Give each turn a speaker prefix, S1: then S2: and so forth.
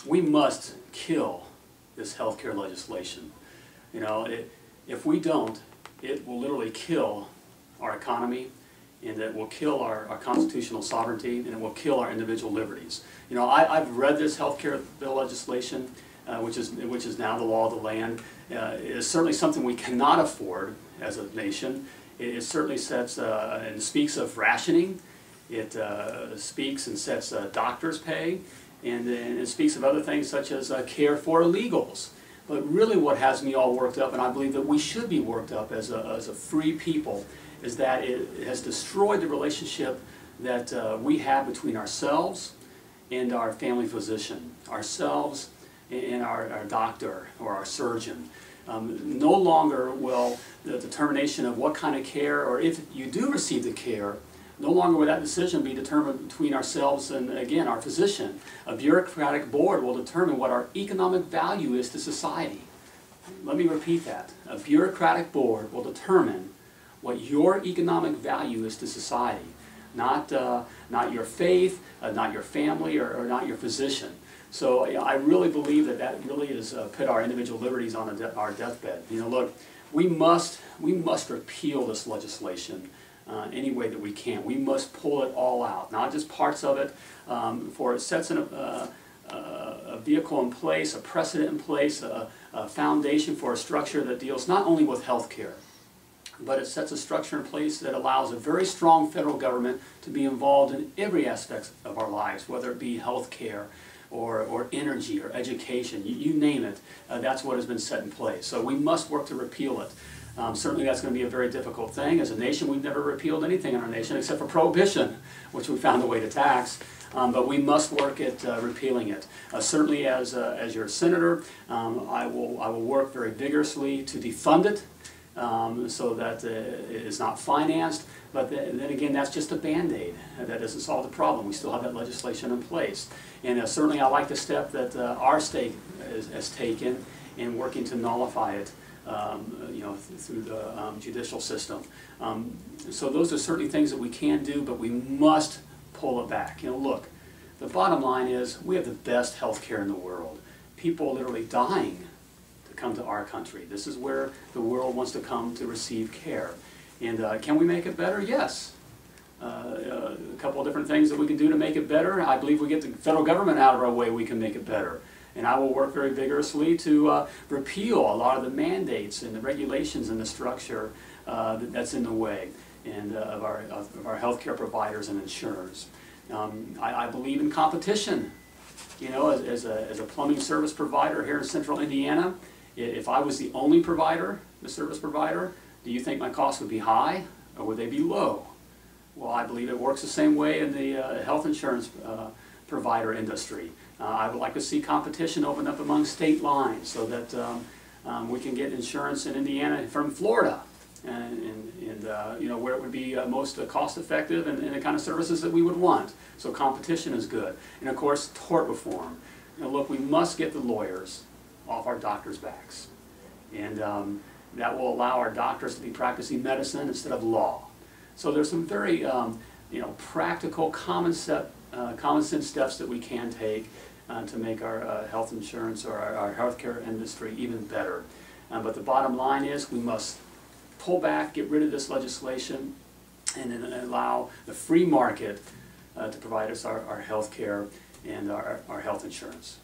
S1: we must kill this healthcare legislation. You know, if we don't, it will literally kill our economy, and it will kill our constitutional sovereignty, and it will kill our individual liberties. You know, I've read this healthcare bill legislation, which is now the law of the land. It is certainly something we cannot afford as a nation. It certainly sets and speaks of rationing. It speaks and sets doctors' pay, and it speaks of other things such as care for illegals. But really what has me all worked up, and I believe that we should be worked up as a free people, is that it has destroyed the relationship that we have between ourselves and our family physician, ourselves and our doctor or our surgeon. No longer will the determination of what kind of care, or if you do receive the care, no longer will that decision be determined between ourselves and, again, our physician. A bureaucratic board will determine what our economic value is to society. Let me repeat that. A bureaucratic board will determine what your economic value is to society, not your faith, not your family, or not your physician. So I really believe that really is put our individual liberties on our deathbed. You know, look, we must repeal this legislation any way that we can. We must pull it all out, not just parts of it, for it sets a vehicle in place, a precedent in place, a foundation for a structure that deals not only with health care, but it sets a structure in place that allows a very strong federal government to be involved in every aspect of our lives, whether it be health care or energy or education, you name it. That's what has been set in place. So we must work to repeal it. Certainly that's going to be a very difficult thing. As a nation, we've never repealed anything in our nation except for prohibition, which we found a way to tax. But we must work at repealing it. Certainly as your senator, I will work very vigorously to defund it, so that it is not financed. But then again, that's just a Band-Aid. That doesn't solve the problem. We still have that legislation in place. And certainly I like the step that our state has taken in working to nullify it, you know, through the judicial system. So those are certainly things that we can do, but we must pull it back. You know, look, the bottom line is we have the best health care in the world. People are literally dying to come to our country. This is where the world wants to come to receive care. And can we make it better? Yes. A couple of different things that we can do to make it better. I believe we get the federal government out of our way, we can make it better. And I will work very vigorously to repeal a lot of the mandates and the regulations and the structure that's in the way and of our healthcare providers and insurers. I believe in competition. You know, as a plumbing service provider here in central Indiana, if I was the only provider, the service provider, do you think my costs would be high or would they be low? Well, I believe it works the same way in the health insurance provider industry. I would like to see competition open up among state lines so that we can get insurance in Indiana from Florida, and you know, where it would be most cost effective and the kind of services that we would want. So competition is good. And of course, tort reform. You know, look, we must get the lawyers off our doctors' backs, and that will allow our doctors to be practicing medicine instead of law. So there's some very you know, practical, common sense steps that we can take to make our health insurance or our healthcare industry even better. But the bottom line is we must pull back, get rid of this legislation, and then allow the free market to provide us our health care and our health insurance.